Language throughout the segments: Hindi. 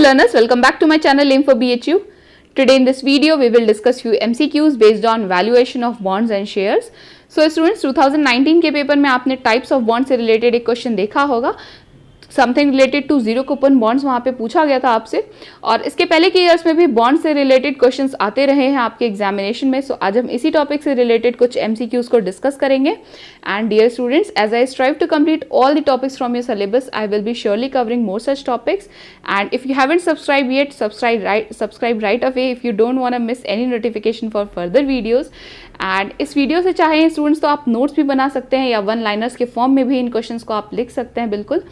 learners, welcome back to my channel Aim for BHU. Today in this video we will discuss few MCQs based on valuation of bonds and shares. So students, 2019 के पेपर में आपने टाइप्स ऑफ बॉन्ड से रिलेटेड एक क्वेश्चन देखा होगा. Something related to zero coupon bonds वहाँ पे पूछा गया था आपसे, और इसके पहले के ईयर्स में भी बॉन्ड से रिलेटेड क्वेश्चंस आते रहे हैं आपके एग्जामिनेशन में. सो आज हम इसी टॉपिक से रिलेटेड कुछ एमसीक्यूज को डिस्कस करेंगे. And dear students, as I strive to complete all the topics from your syllabus, I will be surely covering more such topics. And if you haven't subscribe yet, subscribe right away if you don't want to miss any notification for further videos. And इस वीडियो से चाहे स्टूडेंट्स तो आप नोट्स भी बना सकते हैं या वन लाइनर्स के फॉर्म में भी इन क्वेश्चंस को आप लिख सकते हैं बिल्कुल.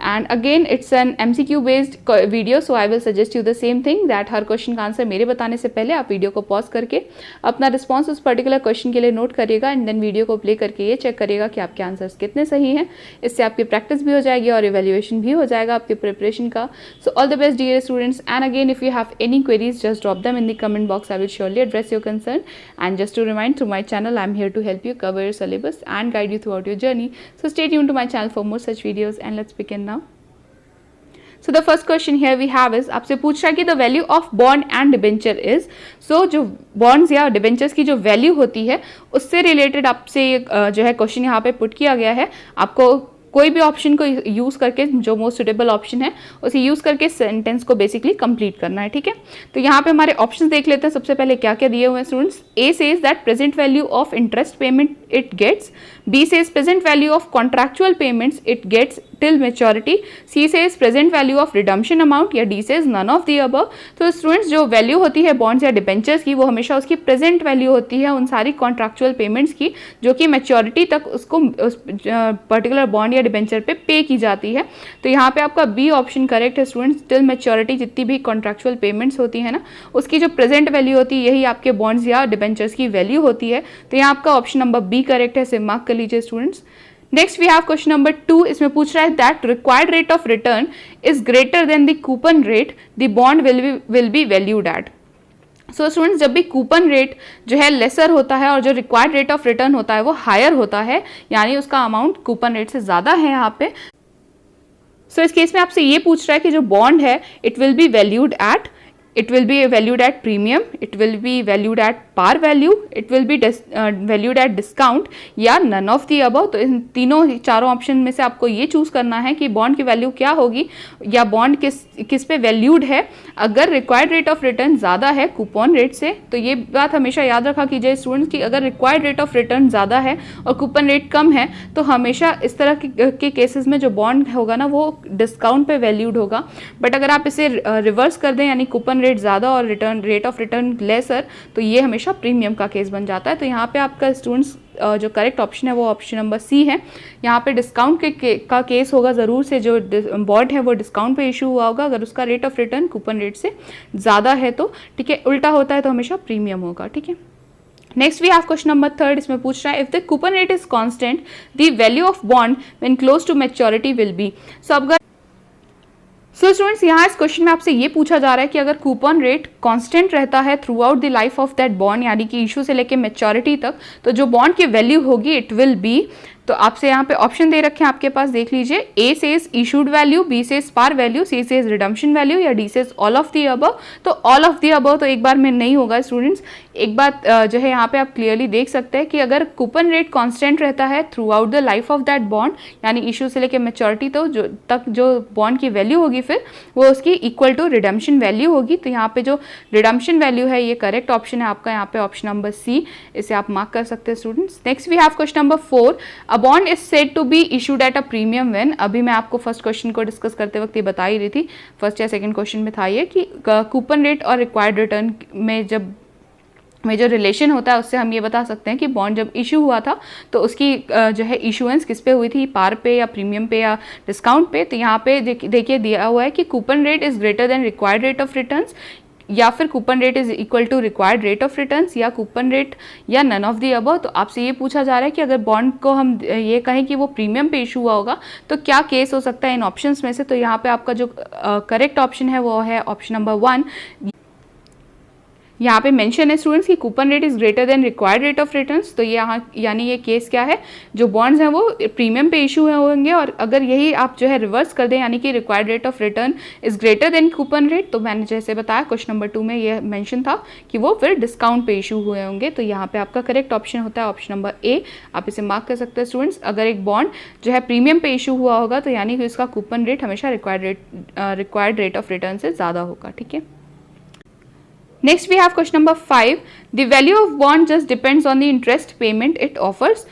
And again it's an MCQ based video, so I will suggest you the same thing that her question का आंसर मेरे बताने से पहले आप वीडियो को पॉज करके अपना रिस्पॉन्स उस पर्टिकुलर क्वेश्चन के लिए नोट करिएगा, एंड देन वीडियो को प्ले करके ये चेक करिएगा कि आपके आंसर्स कितने सही हैं. इससे आपकी प्रैक्टिस भी हो जाएगी और इवेल्युएशन भी हो जाएगा आपके प्रिपरेशन का. So all the best dear students. And again if you have any queries, just drop them in the comment box. I will surely address your concern. And just to remind, through my channel I'm here to help you cover your syllabus and guide you throughout your journey. So stay tuned to my channel for more such videos, and let's begin now. So the first question here we have is, आपसे पूछ रहा है कि the value of bond and debenture is. So जो bonds या debentures की जो value होती है उससे related आपसे जो है क्वेश्चन यहाँ पे पुट किया गया है. आपको कोई भी ऑप्शन को यूज़ करके, जो मोस्ट सुटेबल ऑप्शन है उसे यूज़ करके सेंटेंस को बेसिकली कंप्लीट करना है. ठीक है, तो यहाँ पे हमारे ऑप्शंस देख लेते हैं. सबसे पहले क्या क्या दिए हुए हैं students. A says that present value of interest payment it gets. B says present value of contractual payments it gets till maturity. C says present value of redemption amount, या D says none of the above. तो स्टूडेंट्स, जो वैल्यू होती है बॉन्ड्स या डिबेंचर्स की, वो हमेशा उसकी प्रेजेंट वैल्यू होती है उन सारी कॉन्ट्रैक्चुअल पेमेंट्स की जो कि मेच्योरिटी तक उसको उस पर्टिकुलर बॉन्ड या डिबेंचर पे की जाती है. तो यहाँ पे आपका बी ऑप्शन करेक्ट है स्टूडेंट्स. टिल मेच्योरिटी जितनी भी कॉन्ट्रैक्चुअल पेमेंट्स होती है ना, उसकी जो प्रेजेंट वैल्यू होती है यही आपके बॉन्ड्स या डिबेंचर्स की वैल्यू होती है. तो यहाँ आपका ऑप्शन नंबर बी करेक्ट है, इसे मार्क कर लीजिए students. Next we have question number 2. इसमें पूछ रहा है that required rate of return is greater than the coupon rate the bond will be valued at. So students, जब भी कूपन रेट जो है लेसर होता है और जो रिक्वायर्ड रेट ऑफ रिटर्न होता है वो हायर होता है, यानी उसका अमाउंट कूपन रेट से ज़्यादा है यहाँ पे. सो इस केस में आपसे ये पूछ रहा है कि जो बॉन्ड है it will be valued eight, it will be valued at premium, it will be valued at par value, it will be valued at discount, या none of the above. तो इन तीनों चारों ऑप्शन में से आपको ये चूज़ करना है कि बॉन्ड की वैल्यू क्या होगी या बॉन्ड किस पे वैल्यूड है. अगर रिक्वायर्ड रेट ऑफ रिटर्न ज़्यादा है कूपन रेट से, तो ये बात हमेशा याद रखा कीजिए स्टूडेंट्स कि अगर रिक्वायर्ड रेट ऑफ रिटर्न ज़्यादा है और कूपन रेट कम है, तो हमेशा इस तरह के केसेस में जो बॉन्ड होगा ना वो डिस्काउंट पे वैल्यूड होगा. बट अगर आप इसे रिवर्स कर दें, यानी कूपन रेट ज़्यादा और रेट ऑफ रिटर्न लेसर, तो ये हमेशा प्रीमियम का केस बन जाता है. तो यहाँ पे आपका स्टूडेंट्स जो करेक्ट ऑप्शन है वो ऑप्शन नंबर सी है. यहाँ पे डिस्काउंट का केस होगा ज़रूर से. जो बॉन्ड है वो डिस्काउंट पे इशू हुआ होगा अगर उसका rate of return coupon rate से ज़्यादा है तो. ठीक है, उल्टा होता है तो हमेशा प्रीमियम होगा. ठीक है, next we have question number 3. इसमें पूछ रहा है if the coupon rate is constant the value of bond when close to maturity will be. So students, यहाँ इस क्वेश्चन में आपसे ये पूछा जा रहा है कि अगर कूपन रेट कांस्टेंट रहता है through out the life of that bond, यानी कि इशू से लेके मैच्योरिटी तक, तो जो बॉन्ड की वैल्यू होगी इट विल बी. तो आपसे यहाँ पे ऑप्शन दे रखे हैं आपके पास, देख लीजिए. A says issued value, B says par value, C says redemption value, या D says all of the above. तो ऑल ऑफ द अबव तो एक बार में नहीं होगा स्टूडेंट्स. एक बात जो है यहाँ पे आप क्लियरली देख सकते हैं कि अगर कूपन रेट कांस्टेंट रहता है through out the life of that bond, यानी इशू से लेकर मैच्योरिटी तो जो बॉन्ड की वैल्यू होगी फिर वो उसकी इक्वल टू रिडम्पशन वैल्यू होगी. तो यहाँ पे जो रिडम्पशन वैल्यू है ये करेक्ट ऑप्शन है आपका, यहाँ पे ऑप्शन नंबर सी, इसे आप मार्क कर सकते हैं students. Next we have question number 4. A bond is said to be issued at a premium when. अभी मैं आपको फर्स्ट क्वेश्चन को डिस्कस करते वक्त ये बता ही रही थी, फर्स्ट या सेकंड क्वेश्चन में था ये कि कूपन रेट और रिक्वायर्ड रिटर्न में जो रिलेशन होता है उससे हम ये बता सकते हैं कि बॉन्ड जब इशू हुआ था तो उसकी जो है इशूएंस किस पे हुई थी, पार पे या प्रीमियम पे या डिस्काउंट पे. तो यहाँ पे देखिए दिया हुआ है कि coupon rate is greater than required rate of returns, या फिर coupon rate is equal to required rate of returns, या कूपन रेट, या नन ऑफ द अबव. तो आपसे ये पूछा जा रहा है कि अगर बॉन्ड को हम ये कहें कि वो प्रीमियम पे इशू हुआ होगा तो क्या केस हो सकता है इन ऑप्शंस में से. तो यहाँ पे आपका जो करेक्ट ऑप्शन है वो है ऑप्शन नंबर 1. यहाँ पे मेंशन है स्टूडेंट्स कि coupon rate is greater than required rate of returns. तो यहाँ यानी ये केस क्या है, जो बॉन्ड्स हैं वो प्रीमियम पे इशू होंगे, और अगर यही आप जो है रिवर्स कर दें यानी कि required rate of return is greater then coupon rate, तो मैंने जैसे बताया क्वेश्चन नंबर 2 में ये मेंशन था कि वो फिर डिस्काउंट पे इशू हुए होंगे। तो यहाँ पे आपका करेक्ट ऑप्शन होता है ऑप्शन नंबर ए। आप इसे मार्क कर सकते हैं स्टूडेंट्स। अगर एक बॉन्ड जो है प्रीमियम पे इशू हुआ होगा तो यानी कि इसका कूपन रेट हमेशा रिक्वायर्ड रेट ऑफ रिटर्न से ज़्यादा होगा। ठीक है, next we have question number 5. The value of bond just depends on the interest payment it offers.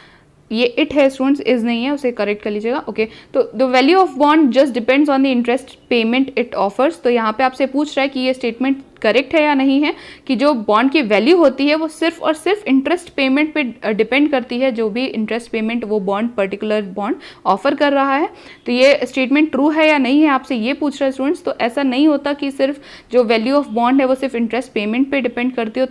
ये इट है स्टूडेंट्स, इज नहीं है, उसे करेक्ट कर लीजिएगा। ओके, तो the value of bond just depends on the interest payment it offers. तो यहाँ पे आपसे पूछ रहा है कि ये स्टेटमेंट करेक्ट है या नहीं है, कि जो बॉन्ड की वैल्यू होती है वो सिर्फ और सिर्फ इंटरेस्ट पेमेंट पे डिपेंड करती है, जो भी इंटरेस्ट पेमेंट वो बॉन्ड पर्टिकुलर बॉन्ड ऑफर कर रहा है। तो ये स्टेटमेंट ट्रू है या नहीं है, आपसे ये पूछ रहा है स्टूडेंट्स। तो ऐसा नहीं होता कि सिर्फ जो वैल्यू ऑफ बॉन्ड है वो सिर्फ इंटरेस्ट पेमेंट पे डिपेंड करती हो।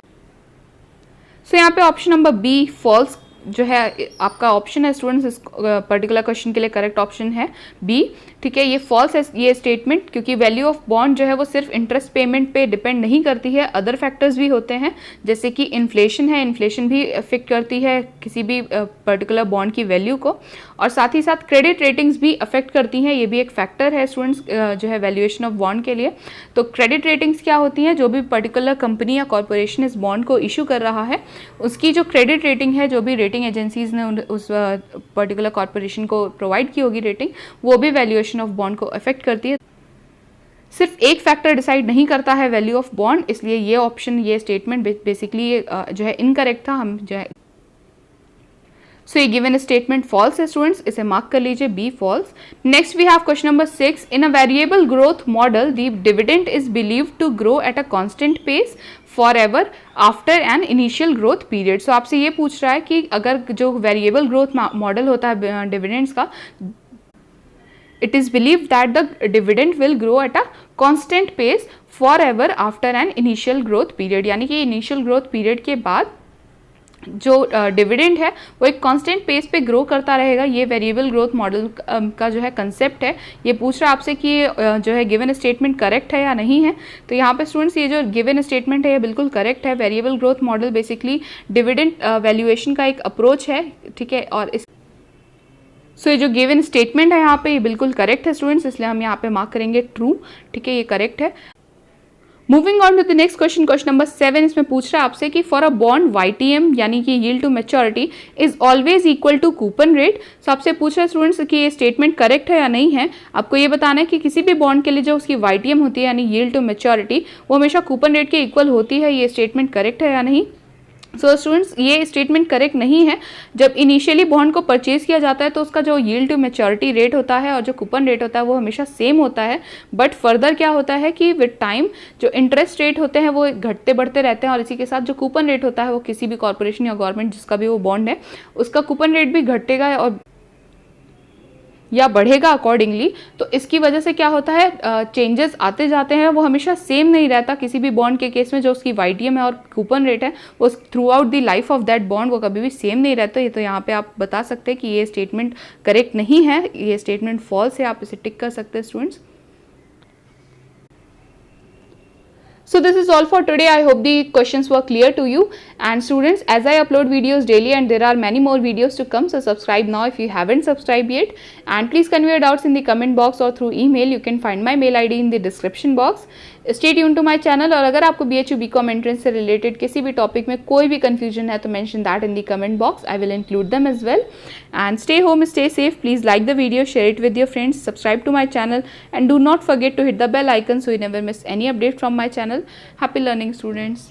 सो यहाँ पे ऑप्शन नंबर बी फॉल्स जो है आपका ऑप्शन है स्टूडेंट्स, इस पर्टिकुलर क्वेश्चन के लिए करेक्ट ऑप्शन है बी। ठीक है, ये फॉल्स है ये स्टेटमेंट, क्योंकि वैल्यू ऑफ बॉन्ड जो है वो सिर्फ इंटरेस्ट पेमेंट पे डिपेंड नहीं करती है, अदर फैक्टर्स भी होते हैं, जैसे कि इन्फ्लेशन है, इन्फ्लेशन भी अफेक्ट करती है किसी भी पर्टिकुलर बॉन्ड की वैल्यू को, और साथ ही साथ क्रेडिट रेटिंग्स भी अफेक्ट करती हैं, ये भी एक फैक्टर है स्टूडेंट्स जो है वैल्यूएशन ऑफ बॉन्ड के लिए। तो क्रेडिट रेटिंग्स क्या होती हैं, जो भी पर्टिकुलर कंपनी या कॉर्पोरेशन इस बॉन्ड को इशू कर रहा है उसकी जो क्रेडिट रेटिंग है, जो भी रेटिंग एजेंसीज ने उस पर्टिकुलर कॉर्पोरेशन को प्रोवाइड की होगी रेटिंग, वो भी वैल्यूएशन ऑफ बॉन्ड को अफेक्ट करती है। सिर्फ एक फैक्टर डिसाइड नहीं करता है वैल्यू ऑफ बॉन्ड, इसलिए ये ऑप्शन ये स्टेटमेंट बेसिकली जो है इनकरेक्ट था। हम जो है सो ये गिवन स्टेटमेंट फॉल्स है स्टूडेंट्स, इसे मार्क कर लीजिए B false. Next we have question number 6. In a variable growth model the dividend is believed to grow at a constant pace forever after an initial growth period. So आपसे ये पूछ रहा है कि अगर जो वेरिएबल ग्रोथ मॉडल होता है डिविडेंड्स का, it is believed that the dividend will grow at a constant pace forever after an initial growth period, यानी कि इनिशियल ग्रोथ पीरियड के बाद जो डिविडेंड है वो एक कांस्टेंट पेस पे ग्रो करता रहेगा। ये वेरिएबल ग्रोथ मॉडल का जो है कंसेप्ट है। ये पूछ रहा है आपसे कि जो है गिवन स्टेटमेंट करेक्ट है या नहीं है। तो यहाँ पे स्टूडेंट्स ये जो गिवन स्टेटमेंट है ये बिल्कुल करेक्ट है। Variable growth model basically dividend valuation का एक अप्रोच है। ठीक है, और इस सो ये जो गिवन स्टेटमेंट है यहाँ पे ये बिल्कुल करेक्ट है स्टूडेंट्स, इसलिए हम यहाँ पे मार्क करेंगे ट्रू। ठीक है, ये करेक्ट है। Moving on to the next question, question number 7, इसमें पूछ रहा है आपसे कि फॉर अ बॉन्ड YTM यानी कि yield to maturity is always equal to coupon rate. So आपसे पूछ रहा है स्टूडेंट्स कि ये स्टेटमेंट करेक्ट है या नहीं है। आपको ये बताना है कि किसी भी बॉन्ड के लिए जो उसकी YTM होती है यानी यील्ड टू मैच्योरिटी वो हमेशा कूपन रेट के इक्वल होती है। ये स्टेटमेंट करेक्ट है या नहीं। सो स्टूडेंट्स ये स्टेटमेंट करेक्ट नहीं है। जब इनिशियली बॉन्ड को परचेज किया जाता है तो उसका जो यील्ड टू मैच्योरिटी रेट होता है और जो कूपन रेट होता है वो हमेशा सेम होता है, बट फर्दर क्या होता है कि विद टाइम जो इंटरेस्ट रेट होते हैं वो घटते बढ़ते रहते हैं, और इसी के साथ जो कूपन रेट होता है वो किसी भी कॉर्पोरेशन या गवर्नमेंट जिसका भी वो बॉन्ड है उसका कूपन रेट भी घटेगा और या बढ़ेगा अकॉर्डिंगली। तो इसकी वजह से क्या होता है, चेंजेस आते जाते हैं, वो हमेशा सेम नहीं रहता। किसी भी बॉन्ड के केस में जो उसकी YTM है और कूपन रेट है वो through out the life of that bond वो कभी भी सेम नहीं रहता। ये तो यहाँ पे आप बता सकते हैं कि ये स्टेटमेंट करेक्ट नहीं है, ये स्टेटमेंट फॉल्स है। आप इसे टिक कर सकते हैं students. So this is all for today. I hope the questions were clear to you. And students, as I upload videos daily and there are many more videos to come, so subscribe now if you haven't subscribed yet. And please convey your doubts in the comment box or through email. You can find my mail ID in the description box. Stay tuned to my channel. और अगर आपको BHU BCom एंट्रेंस से रिलेटेड किसी भी टॉपिक में कोई भी confusion है तो mention that in the comment box. I will include them as well. And stay home, stay safe. Please like the video, share it with your friends, subscribe to my channel, and do not forget to hit the bell icon so you never miss any update from my channel. Happy learning, students.